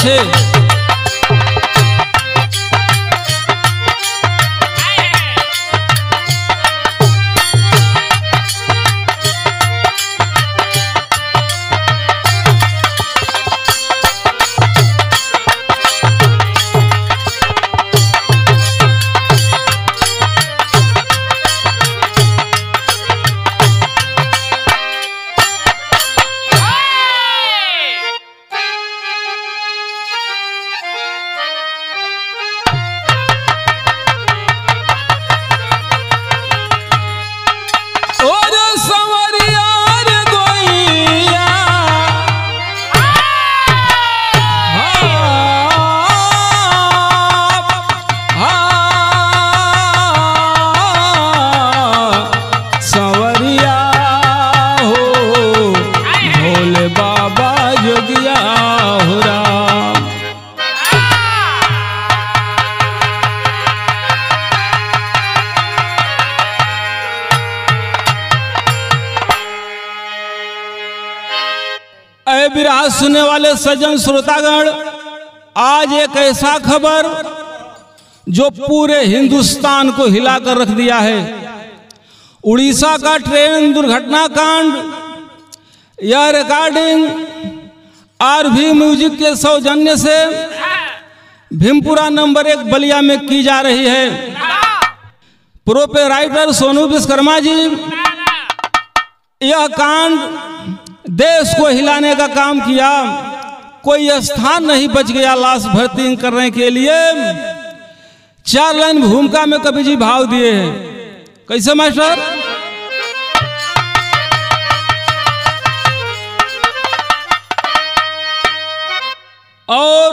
पीछे। बिरहा सुनने वाले सज्जन श्रोतागण, आज एक ऐसा खबर जो पूरे हिंदुस्तान को हिलाकर रख दिया है। उड़ीसा का ट्रेन दुर्घटना कांड, यह रिकॉर्डिंग आरवी म्यूजिक के सौजन्य से भीमपुरा नंबर 1 बलिया में की जा रही है। प्रोपराइटर सोनू विश्वकर्मा जी, यह कांड देश को हिलाने का काम किया। कोई स्थान नहीं बच गया लाश भर्ती करने के लिए। 4 लाइन भूमिका में कवि जी भाव दिए हैं। कैसे मास्टर? और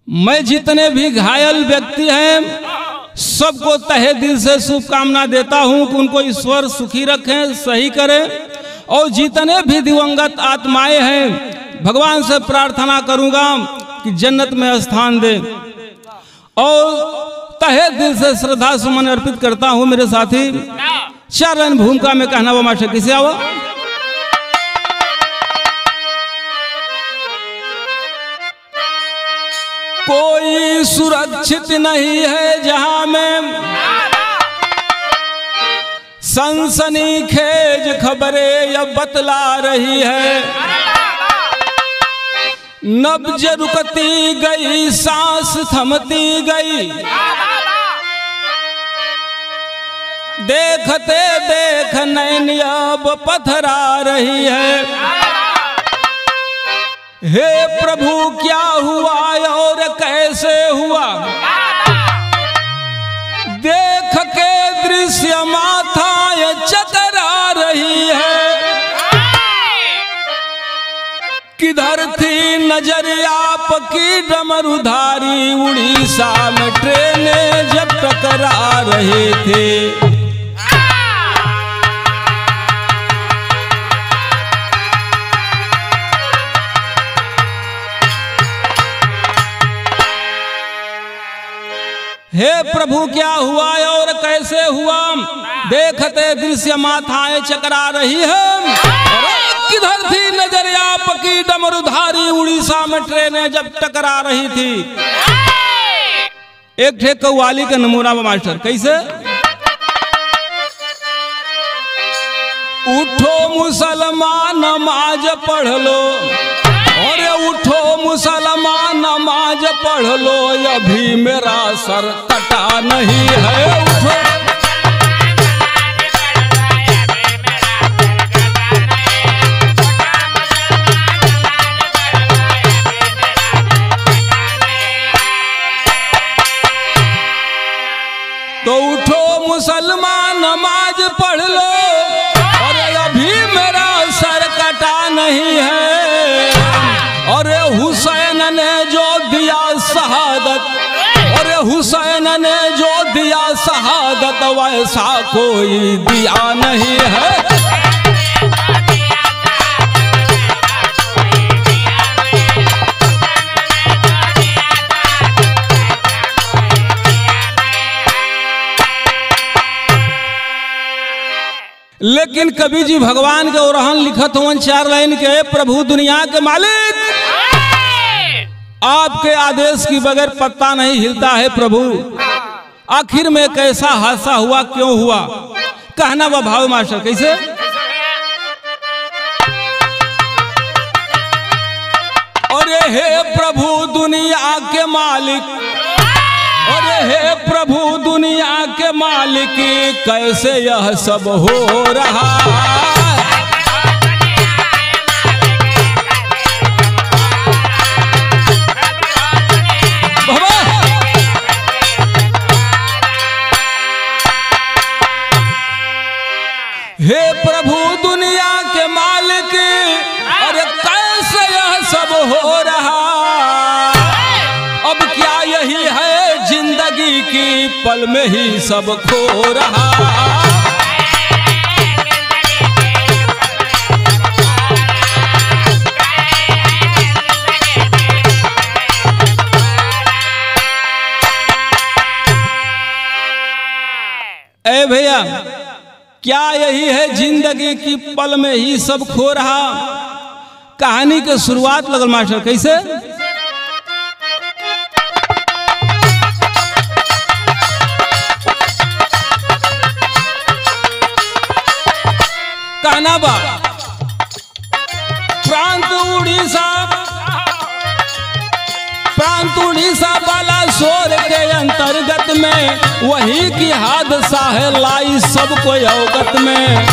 मैं जितने भी घायल व्यक्ति हैं सबको तहे दिल से शुभकामना देता हूं कि उनको ईश्वर सुखी रखें, सही करें। और जितने भी दिवंगत आत्माएं हैं भगवान से प्रार्थना करूंगा कि जन्नत में स्थान दे। और तहे दिल से श्रद्धा सुमन अर्पित करता हूं मेरे साथी। 4 लाइन भूमिका में कहना वो मास्टर किसे आओ। कोई सुरक्षित नहीं है जहां में सनसनीखेज खबरें यह बतला रही है। नब्ज रुकती गई, सांस थमती गई, देखते देख नैन अब पथरा रही है। हे प्रभु क्या हुआ और कैसे हुआ, देख के दृश्य माथा ये चकरा रही है। किधर थी नजर आपकी डमरूधारी, उड़ीसा में ट्रेनें जब टकरा रहे थे। हे प्रभु क्या हुआ और कैसे हुआ, देखते दृश्य माथाएं चकरा रही है। किधर थी नजर आपकी डमरूधारी, उड़ीसा में ट्रेनें जब टकरा रही थी। एक ठे कव्वाली का नमूना मास्टर कैसे? उठो मुसलमान नमाज पढ़ लो, और उठो मुसलमान नमाज पढ़ लो, अभी मेरा सर कटा नहीं है। उठो तो उठो मुसलमान नमाज पढ़ लो, और अभी मेरा सर कटा नहीं है। और हुसैन ने जो दिया शहादत, और हुसैन ने जो दिया शहादत, वैसा कोई दिया नहीं है। लेकिन कवि जी भगवान के ओरहन लिखत हुआ 4 लाइन के, प्रभु दुनिया के मालिक आपके आदेश की बगैर पत्ता नहीं हिलता है प्रभु। आखिर में कैसा हादसा हुआ, क्यों हुआ? कहना वह भाव मास्टर कैसे? अरे हे प्रभु दुनिया के मालिक, अरे हे प्रभु दुनिया के मालिक, कैसे यह सब हो रहा? हे प्रभु दुनिया के मालिक, अरे कैसे यह सब हो रहा? अब क्या यही है जिंदगी की, पल में ही सब खो रहा? ए भैया, क्या यही है जिंदगी की, पल में ही सब खो रहा? कहानी के शुरुआत लगल मास्टर कैसे? कहना बा प्रांत उड़ीसा बालासोर के अंतर्गत में वही की हादसा है लाई सबको अवगत में।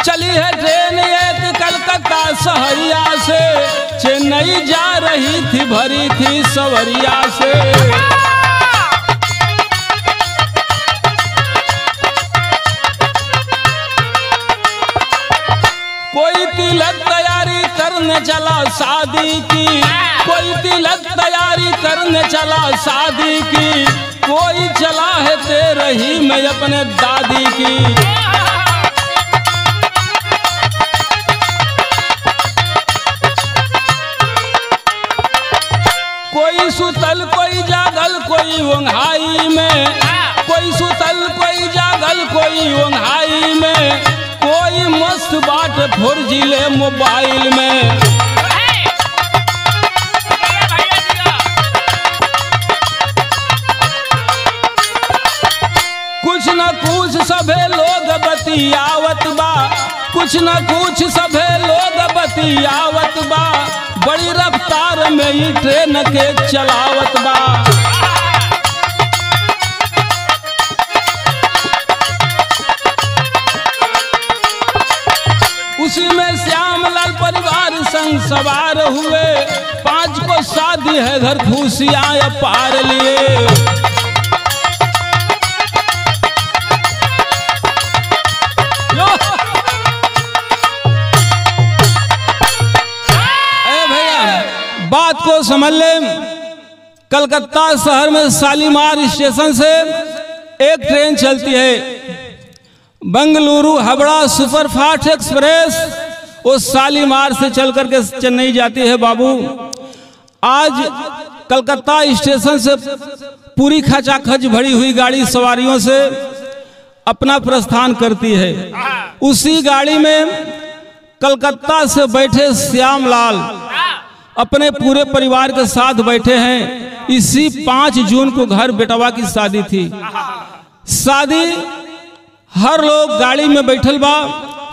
चली है ट्रेन एक कलकत्ता शहरिया से, चेन्नई जा रही थी भरी थी सवरिया से। कोई तिलक तैयारी करने चला शादी की, कोई तिलक तैयारी करने चला शादी की, कोई चला है तेरे ही में अपने दादी की। कोई सुतल कोई जागल कोई ओंघाई में, कोई सुतल कोई जागल कोई ओंघाई में, कोई मस्त बाट 4G ले मोबाइल में। कुछ न कुछ सभे लोग बतियावत बा, कुछ न कुछ सभे लोग बतियावत बा, बड़ी रफ्तार में ही ट्रेन के चलावत बा। उसी में श्यामलाल परिवार संग सवार हुए, 5 को शादी है घर खुशियां पार लिए। भैया बात को समझ ले, कलकत्ता शहर में शालीमार स्टेशन से एक ट्रेन चलती है, बंगलुरु हावड़ा सुपरफास्ट एक्सप्रेस। वो शालीमार से चल करके चेन्नई जाती है बाबू। आज कलकत्ता स्टेशन से पूरी खचाखच भरी हुई गाड़ी सवारियों से अपना प्रस्थान करती है। उसी गाड़ी में कलकत्ता से बैठे श्यामलाल अपने पूरे परिवार के साथ बैठे हैं। इसी 5 जून को घर बेटवा की शादी थी। शादी हर लोग गाड़ी में बैठल बा,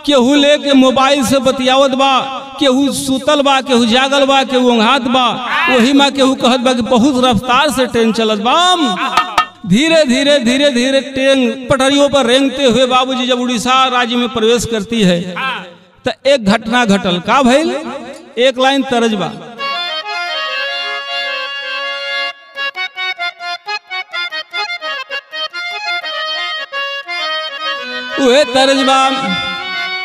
केहू लेके मोबाइल से बतियावत बा, केहू सुतल बा, केहू जागल बा, केहू ओंघात बा। वही में केहू कहत बा कि बहुत रफ्तार से ट्रेन चलत बा। धीरे धीरे धीरे धीरे ट्रेन पटरियों पर रेंगते हुए बाबूजी जब उड़ीसा राज्य में प्रवेश करती है तो एक घटना घटल। का भइल? एक लाइन तरज बा। उहे तरजबा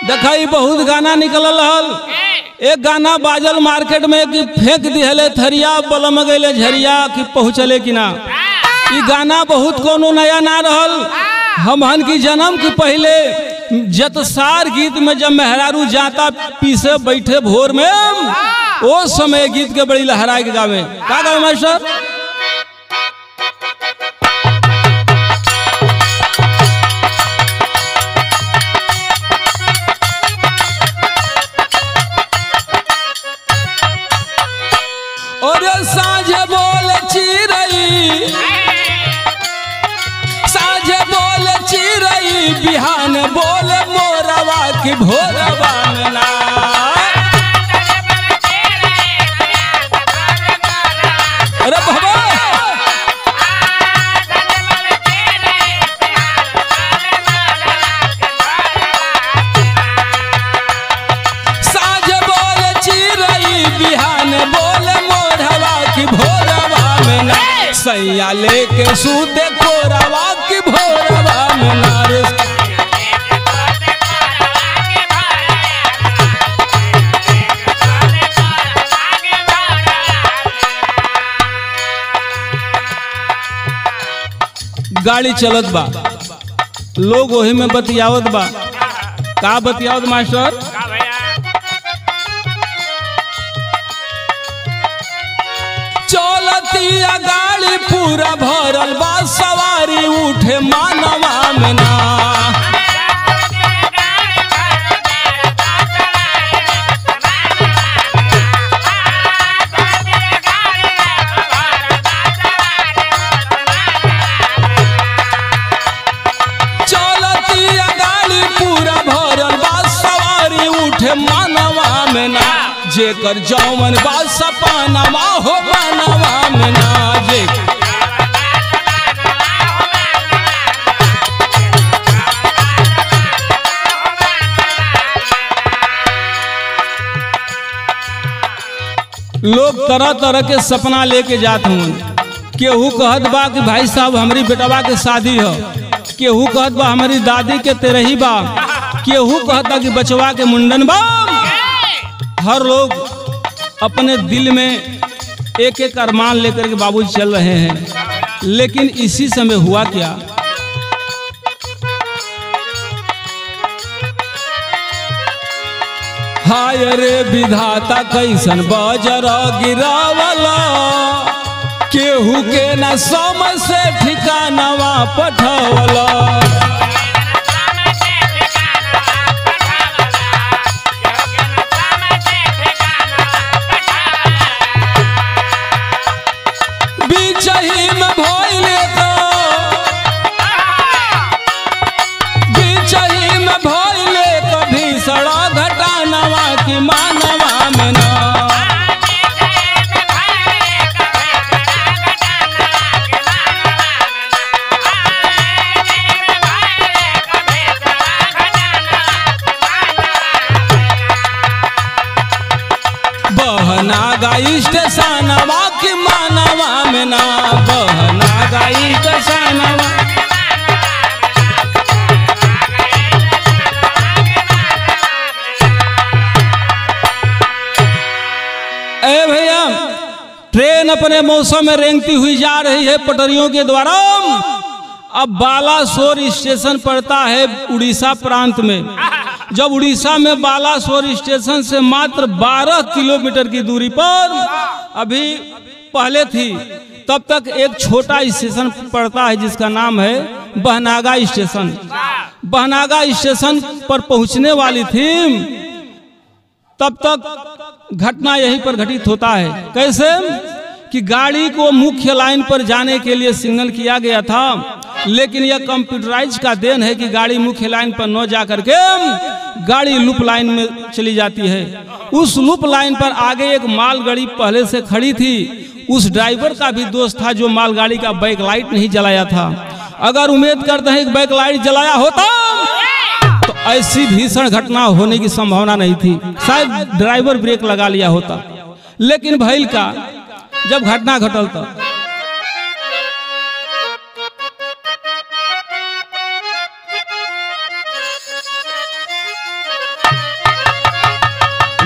देखा बहुत गाना निकलल हल। एक गाना बाजल मार्केट में कि फेंक दिहले थरिया बलम गईले झरिया कि पहुँचले कि ना। ये गाना बहुत कोनो नया ना रहल। हमहन की जन्म के पहले जतसार गीत में जब मेहरारू जाता पीछे बैठे भोर में, वो समय गीत के बड़ी लहराए के गावे। का गावे मास्टर? की भोरवा में ना। अरे बाबा साँझ बोल चिरई बिहान बोल मोरवा की भोरवा में ना। सैया लेके सूते कोरवा की भोरवा में ना। गाड़ी चलत बा, लोग वही में बतियावत बा। का बतियावत मास्टर? चलतिया गाड़ी पूरा भरल बा सवारी उठे मानवा में ना। मानवा में ना जेकर जौवन बा सपनवा हो मानवा में ना। जे लोग तरह तरह के सपना लेके जात हूँ। केहू कहत बा कि भाई साहब हमारी बेटवा के शादी है, केहू कहत बा हमारी दादी के तेरही बा, केहू कहता कि बचवा के मुंडन बा। हर लोग अपने दिल में एक एक अरमान लेकर के बाबूजी चल रहे हैं। लेकिन इसी समय हुआ क्या? हाय रे विधाता कैसन बजर गिरावला, केहू के न समझ से ठिकानवा पठवला। मानवा में ना बहनागा स्टेशनवा की मानवा में ना। बहनागा स्टेशनवा भैया ट्रेन अपने मौसम में रेंगती हुई जा रही है पटरियों के द्वारा। अब बालासोर स्टेशन पड़ता है उड़ीसा प्रांत में। जब उड़ीसा में बालासोर स्टेशन से मात्र 12 किलोमीटर की दूरी पर अभी पहले थी, तब तक एक छोटा स्टेशन पड़ता है जिसका नाम है बहनागा स्टेशन। बहनागा स्टेशन पर पहुंचने वाली थी, तब तक घटना यहीं पर घटित होता है। कैसे कि गाड़ी को मुख्य लाइन पर जाने के लिए सिग्नल किया गया था, लेकिन यह कंप्यूटराइज का देन है कि गाड़ी मुख्य लाइन पर न जाकर के गाड़ी लूप लाइन में चली जाती है। उस लूप लाइन पर आगे एक मालगाड़ी पहले से खड़ी थी। उस ड्राइवर का भी दोस्त था जो मालगाड़ी का बैक लाइट नहीं जलाया था। अगर उम्मीद करते हैं कि बैक लाइट जलाया होता तो ऐसी भीषण घटना होने की संभावना नहीं थी, शायद ड्राइवर ब्रेक लगा लिया होता। लेकिन भइल का जब घटना घटल तो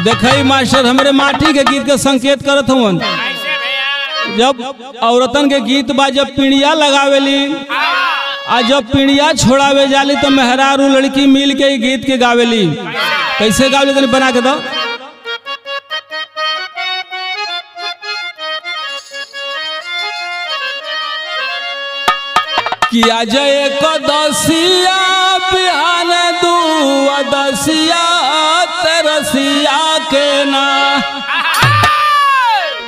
देखई मास्टर हमरे माटी के गीत के संकेत करत हवन। जब औरतन के गीत बा जब पीड़िया लगावेली आ जब पीड़िया छोड़ावे जाली तो मेहरारू लड़की मिल के गीत के गावेली। कैसे गावेली तनी बना के दो। किया जय कदसिया बिहान दुआदसिया तरसिया के ना।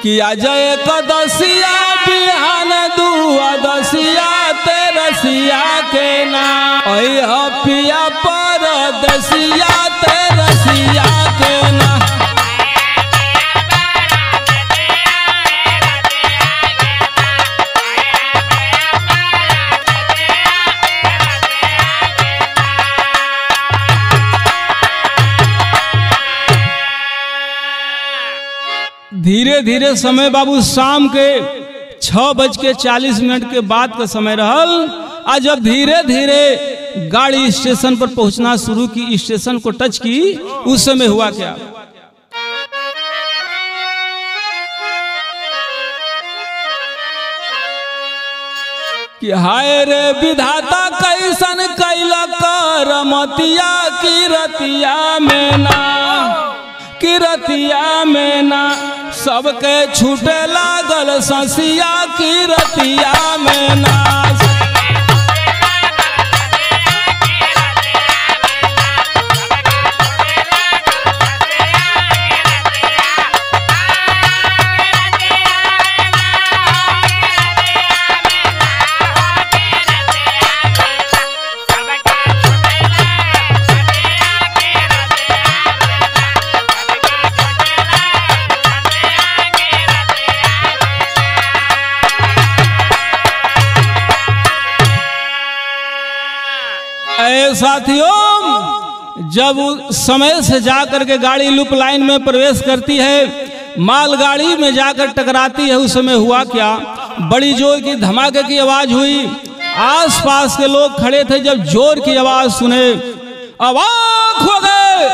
किया जय कदसिया बिहान दुआदसिया तरसिया के ना। पिया परदसिया धीरे धीरे समय बाबू शाम के 6:40 के बाद का समय रहल। आज जब धीरे धीरे गाड़ी स्टेशन पर पहुंचना शुरू की, स्टेशन को टच की, उस समय हुआ क्या कि हाय रे विधाता कैसन कैला करमतिया की रतिया में ना, की रतिया में ना सबके छूटे लागल ससिया की रतिया में ना। साथियों, जब समय से जाकर के गाड़ी लूप लाइन में प्रवेश करती है, मालगाड़ी में जाकर टकराती है, उस समय हुआ क्या, बड़ी जोर की धमाके की आवाज हुई। आसपास के लोग खड़े थे, जब जोर की आवाज सुने अवाक हो गए,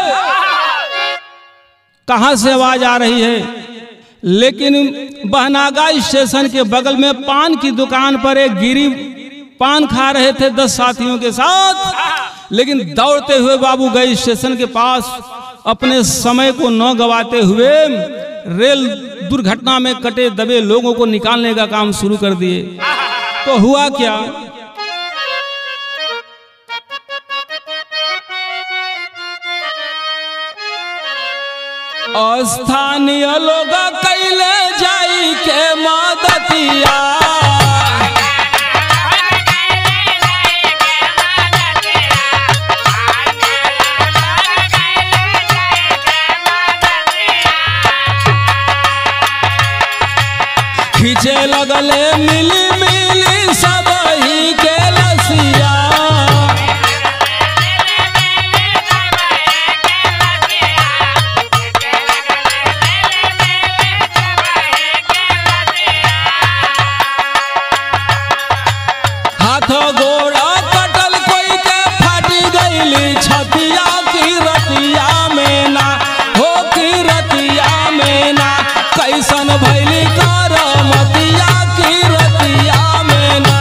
कहां से आवाज आ रही है। लेकिन बहनागा स्टेशन के बगल में पान की दुकान पर एक गिरी पान खा रहे थे 10 साथियों के साथ। लेकिन दौड़ते हुए बाबू गए स्टेशन के पास, अपने समय को न गवाते हुए रेल दुर्घटना में कटे दबे लोगों को निकालने का काम शुरू कर दिए। तो हुआ क्या, स्थानीय लोग कैले जाई के मदतिया, खींचे लगले मिली मिली सब ही के लसिया, हाथों गोड़ा कटल कोई के फाटी गईली छतिया की रतिया में ना, हो की रतिया में ना कैसन भैली करमतिया की रतिया में ना।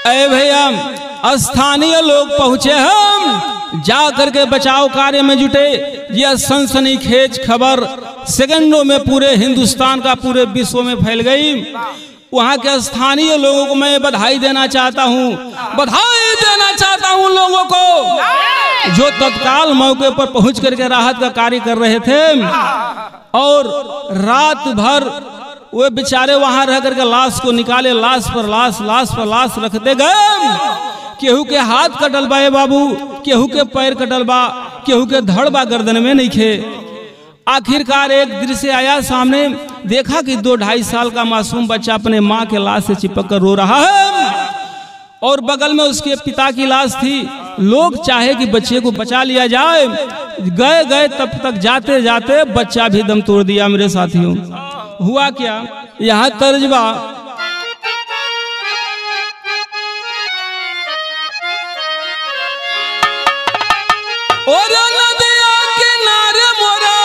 अरे भैया, स्थानीय लोग पहुंचे, हम जा करके बचाव कार्य में जुटे। यह सनसनीखेज खबर सेकंडों में पूरे हिंदुस्तान का, पूरे विश्व में फैल गई। वहां के स्थानीय लोगों को मैं बधाई देना चाहता हूं, बधाई देना चाहता हूं लोगों को जो तत्काल मौके पर पहुंच करके राहत का कार्य कर रहे थे। और रात भर वे बेचारे वहां रह करके लाश को निकाले, लाश पर लाश, लाश पर लाश रखते गए। केहू के हाथ कटल बा बाबू, केहू के पैर कटल बा, केहू के धड़ बा गर्दन में नहीं खे। आखिरकार एक दृश्य आया सामने, देखा कि 2-2.5 साल का मासूम बच्चा अपने माँ के लाश से चिपक कर रो रहा है और बगल में उसके पिता की लाश थी। लोग चाहे कि बच्चे को बचा लिया जाए, गए तब तक जाते जाते बच्चा भी दम तोड़ दिया। मेरे साथियों, हुआ क्या, यहाँ तर्जबा और नदिया किनारे मोरा,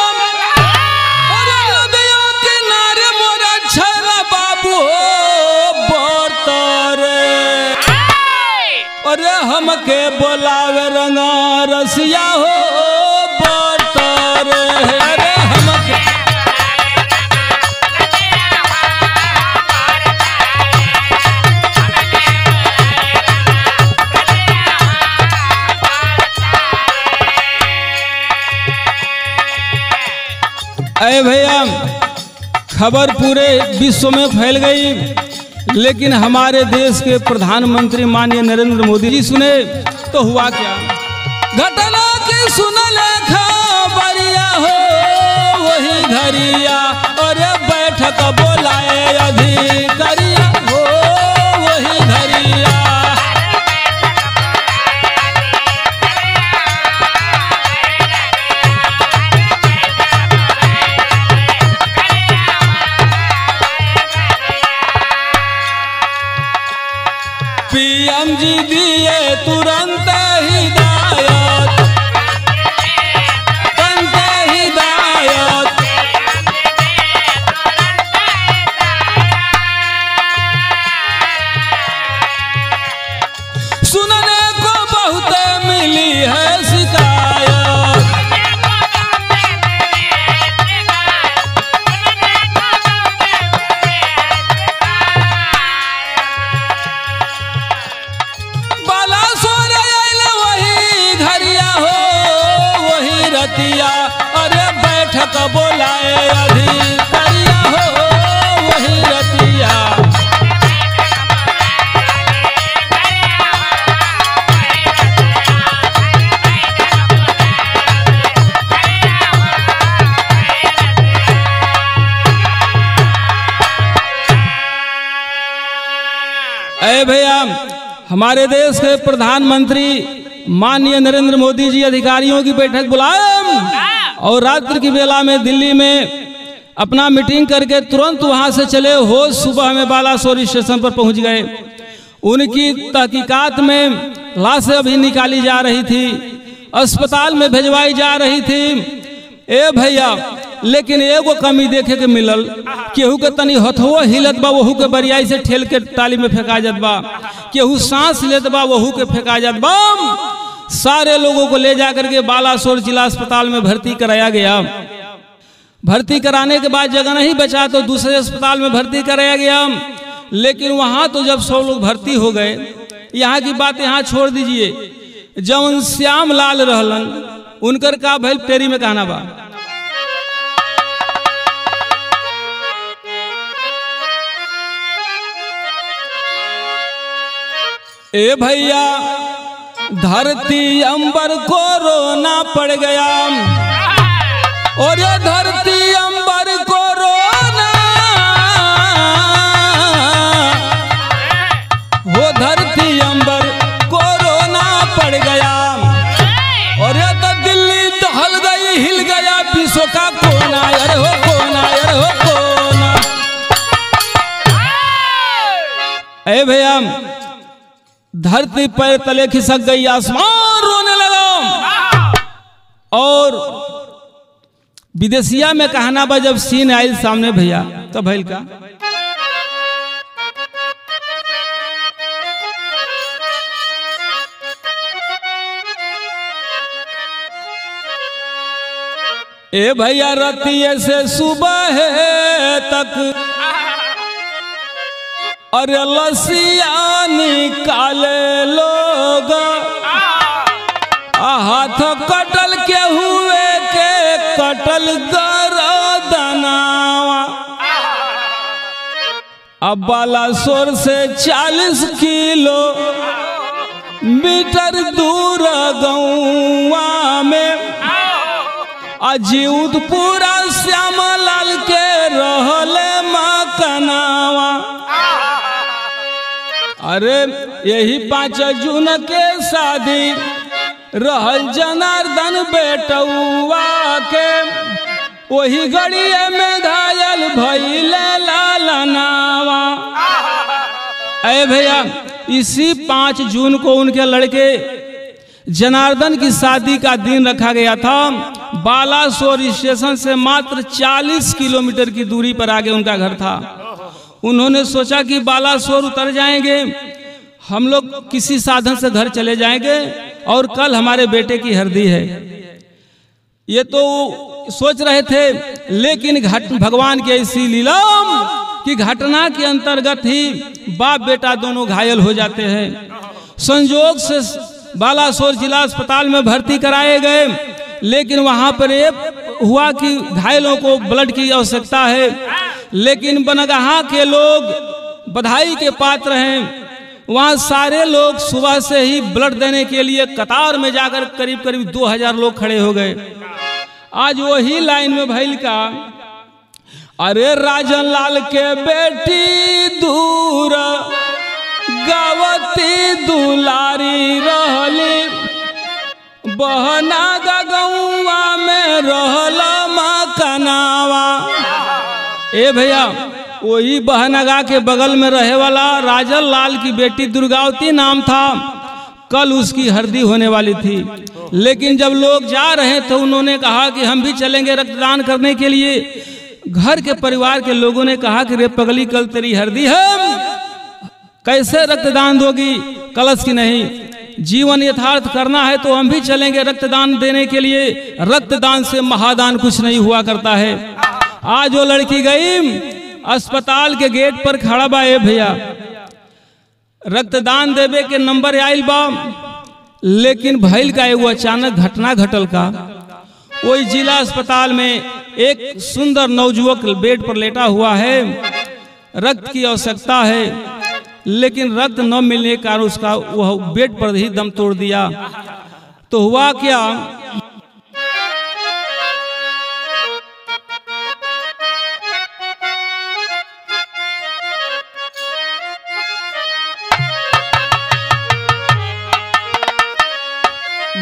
और नदिया किनारे मोरा छला बाबू हो बरतरे, अरे हमके बोलावे रंगा रसिया हो बरतरे, अरे हमके अरे भैया, खबर पूरे विश्व में फैल गई। लेकिन हमारे देश के प्रधानमंत्री माननीय नरेंद्र मोदी जी सुने तो हुआ क्या, घटना की सुनले खबरिया हो वही घरिया, और बैठक बोलाए अधिकारिया हो वही घरिया। पीएम जी दिए तुरंत हिदायत, तुरंत हिदायत। सुनने को बहुत मिली है शिकायत, बालासोर आइल वही घरिया हो वही रतिया, अरे बैठक बोलाए अधिकारिया हो वही रतिया। अरे भैया, हमारे देश के प्रधानमंत्री माननीय नरेंद्र मोदी जी अधिकारियों की बैठक बुलाए और रात्रि की बेला में दिल्ली में अपना मीटिंग करके तुरंत वहां से चले हो। सुबह में बालासोर स्टेशन पर पहुंच गए। उनकी तहकीकात में लाशें अभी निकाली जा रही थी, अस्पताल में भेजवाई जा रही थी। ए भैया, लेकिन एगो कमी देखे के मिलल, केहू के तनी हथवो हिलत बा वहू के बरियाई से ठेल के टाली में फेंका जात बा, केहू सांस लेत बा वहू के फेंका जात बा। सारे लोगों को ले जाकर के बालासोर जिला अस्पताल में भर्ती कराया गया। भर्ती कराने के बाद जगह नहीं बचा तो दूसरे अस्पताल में भर्ती कराया गया। लेकिन वहां तो जब 100 लोग भर्ती हो गए, यहाँ की बात यहाँ छोड़ दीजिए, जवन श्याम लाल रहलन उनकर का भइल पेरी में कहना बा। ए भैया, धरती अंबर कोरोना पड़ गया, और ये धरती अंबर कोरोना, वो धरती अंबर कोरोना पड़ गया, और ये तो दिल्ली दहल गई हिल गया विश्व का कोना, अरे हो कोना, अरे हो कोना। ए भैया, धरती पैर तले खिसक गई, आसमान रोने लगा। और विदेशिया में कहना बा जब सीन आयल सामने भैया तो भैल का ए भैया, रतिये से सुबह तक अरे लसिया निकाले लोग, हाथ कटल के हुए के कटल गरदनावा। अब बालासोर से 40 किलो मीटर दूर गौवा में अजीउद पूरा श्यामलाल के रहले मकनावा। अरे यही 5 जून के शादी रहल जनार्दन बेटुआ के, वही गड़िए में घायल भइले लालनावा। अरे भैया, इसी 5 जून को उनके लड़के जनार्दन की शादी का दिन रखा गया था। बालासोर स्टेशन से मात्र 40 किलोमीटर की दूरी पर आगे उनका घर था। उन्होंने सोचा कि बालासोर उतर जाएंगे, हम लोग किसी साधन से घर चले जाएंगे और कल हमारे बेटे की हरदी है, ये तो सोच रहे थे। लेकिन भगवान की ऐसी लीला कि घटना के अंतर्गत ही बाप बेटा दोनों घायल हो जाते हैं। संजोग से बालासोर जिला अस्पताल में भर्ती कराए गए, लेकिन वहां पर एक हुआ कि घायलों को ब्लड की आवश्यकता है, लेकिन बनगहा के लोग बधाई के पात्र हैं। वहाँ सारे लोग सुबह से ही ब्लड देने के लिए कतार में जाकर करीब करीब 2000 लोग खड़े हो गए। आज वही लाइन में भइल का, अरे राजन लाल के बेटी दूर गावती दुलारी रहली, बहना गौवा में रहल मकनावा। ए भैया, वही बहनगा के बगल में रहे वाला राजन लाल की बेटी दुर्गावती नाम था। कल उसकी हरदी होने वाली थी, लेकिन जब लोग जा रहे थे उन्होंने कहा कि हम भी चलेंगे रक्तदान करने के लिए। घर के परिवार के लोगों ने कहा कि रे पगली, कल तेरी हरदी है, कैसे रक्तदान दोगी? कलश की नहीं, जीवन यथार्थ करना है तो हम भी चलेंगे रक्तदान देने के लिए। रक्तदान से महादान कुछ नहीं हुआ करता है। आज वो लड़की गई अस्पताल के गेट पर खड़ा बा। ए भैया, रक्तदान देवे के नंबर आयल बा, लेकिन भइल का एगो अचानक घटना घटल का। वही जिला अस्पताल में एक सुंदर नवजुवक बेड पर लेटा हुआ है, रक्त की आवश्यकता है, लेकिन रक्त न मिलने के कारण उसका वह बेड पर ही दम तोड़ दिया। तो हुआ क्या,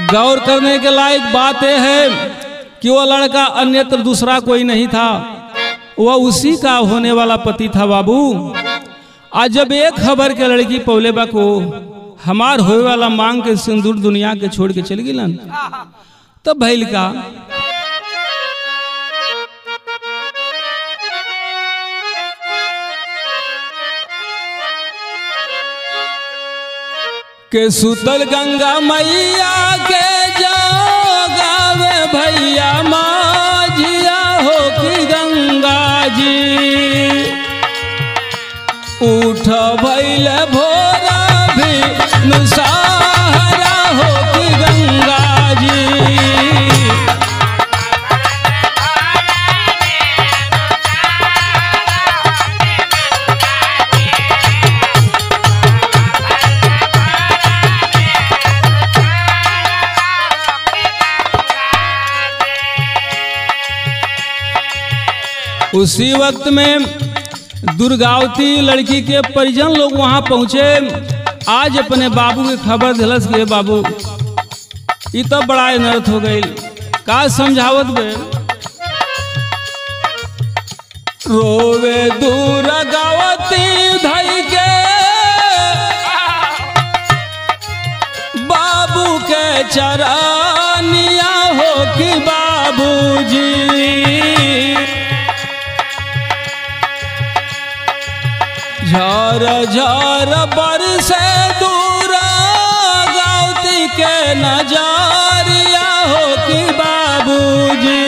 गौर करने के लायक बात यह है कि वह लड़का अन्यत्र दूसरा कोई नहीं था, वह उसी का होने वाला पति था बाबू। आज जब एक खबर के लड़की पौले बा को हमार होए वाला मांग के सिंदूर दुनिया के छोड़ के चल गिलन, तब भइल का, के सुतल गंगा मैया के जगावे भैया माझिया हो कि गंगा जी, उठ भैल भोरा भी नुसहरा हो कि गंगा जी। उसी वक्त में दुर्गावती लड़की के परिजन लोग वहां पहुंचे। आज अपने बाबू की खबर दिलस के बाबू ये तो बड़ा अनर्थ हो गई, का समझावत बे। रोवे दुर्गावती धई के बाबू के चरनिया हो कि बाबूजी, झर झर बरसे दुर्गावती के नजरिया हो कि बाबूजी,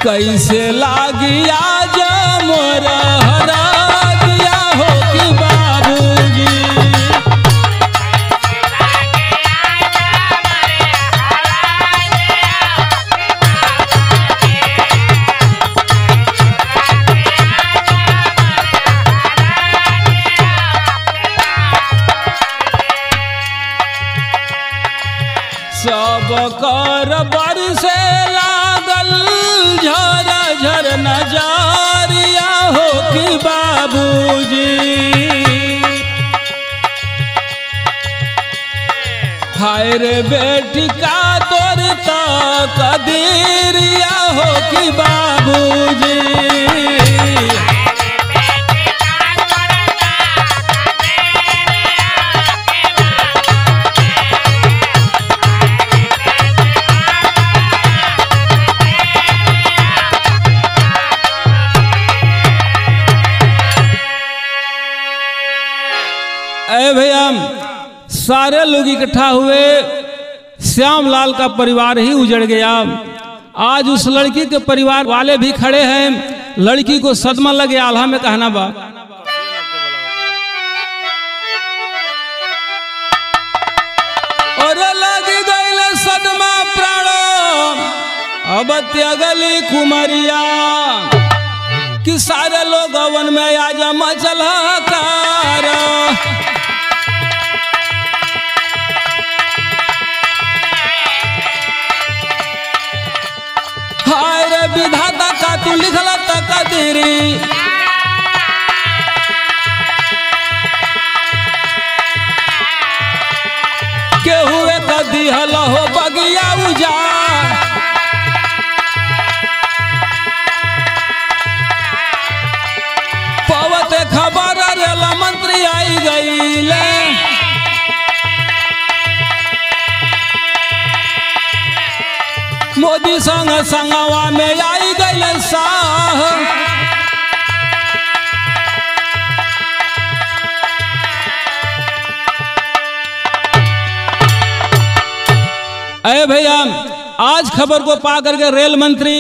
कैसे लागिया जमोर हरा दिया हो कि बाबूजी। सब कर बरसे लागल झर झर नजरिया हो कि बाबूजी, हाय रे बेटी का तोर कदीरिया हो कि बाबूजी। भैया, सारे लोग इकट्ठा हुए, श्यामलाल का परिवार ही उजड़ गया। आज उस लड़की के परिवार वाले भी खड़े हैं। लड़की को सदमा लगे, आल्हा में कहना बा, और लग गई सदमा प्राणो अब त्यागली कुमरिया, कि सारे लोग अवन में आज मचल कार। मंत्री के हुए कदी हल हो बगिया उजाड़ पवत खबर रेल मंत्री आई गईले मोदी संग संगवा में आई गईले साह अरे भैया आज खबर को पा करके रेल मंत्री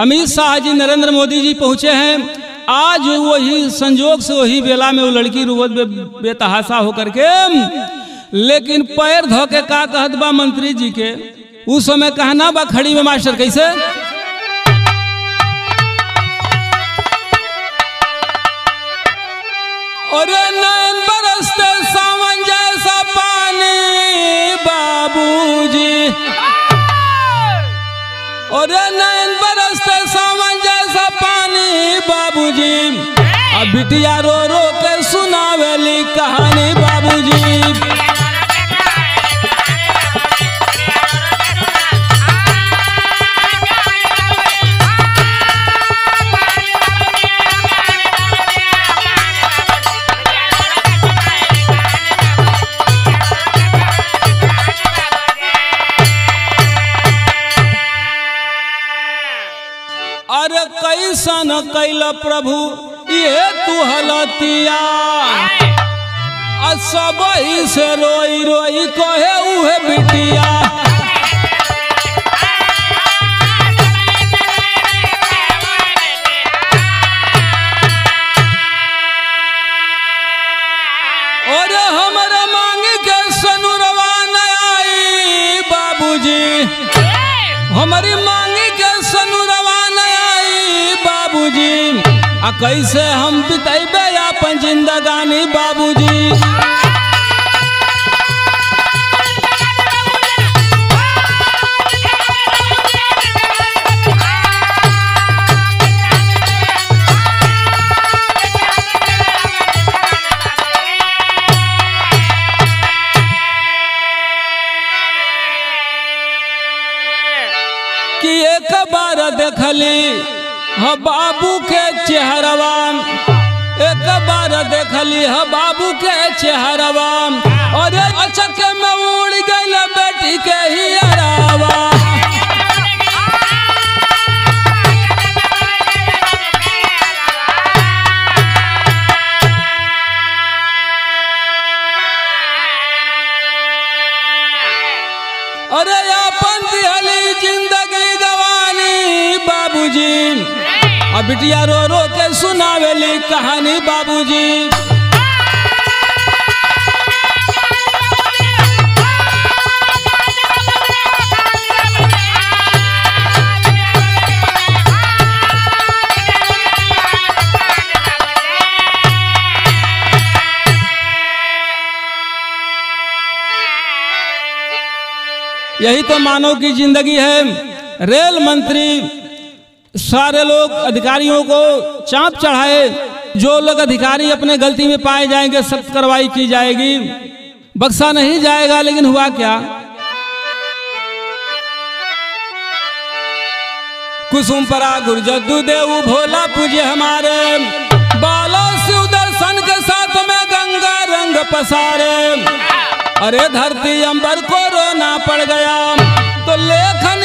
अमित शाह जी नरेंद्र मोदी जी पहुंचे हैं। आज वही संजोग से वही बेला में वो लड़की रुवत बेतहासा होकर के लेकिन पैर धो के का कहत बा मंत्री जी के उस समय कहना बा खड़ी में मास्टर कैसे अरे नैन बरसते सावन जैसा पानी बाबूजी अरे नैन बरसते सावन जैसा पानी बाबूजी अब बिटिया रो रो के सुनावेली कहानी बाबूजी अरे कैसन कैल प्रभु ये तू हलतिया सब ही से रोई रोई कहे उहे बिटिया और हमारे मांगी के सनुरवा न आई बाबूजी हमारी मांगी के सनुरवा बाबूजी आ कैसे हम बिताइबे अपन जिंदगानी बाबूजी कि एक बार देखली ह बाबू के चेहरवा एक बार देखली ह बाबू के चेहरवा और अचक में उड़ गई बेटी के हियरवा अरे अपन दिहली जिंदगी गवानी बाबूजी अब बिटिया रो रो के सुनावेली कहानी बाबूजी यही तो मानव की जिंदगी है। रेल मंत्री सारे लोग अधिकारियों को चाँप चढ़ाए, जो लोग अधिकारी अपने गलती में पाए जाएंगे सख्त कार्रवाई की जाएगी, बख्शा नहीं जाएगा। लेकिन हुआ क्या, कुसुम परा गुरजद्दू देव भोला पूजे हमारे, बाला शिव दर्शन के साथ में गंगा रंग पसारे। अरे धरती अंबर को रोना पड़ गया तो लेखन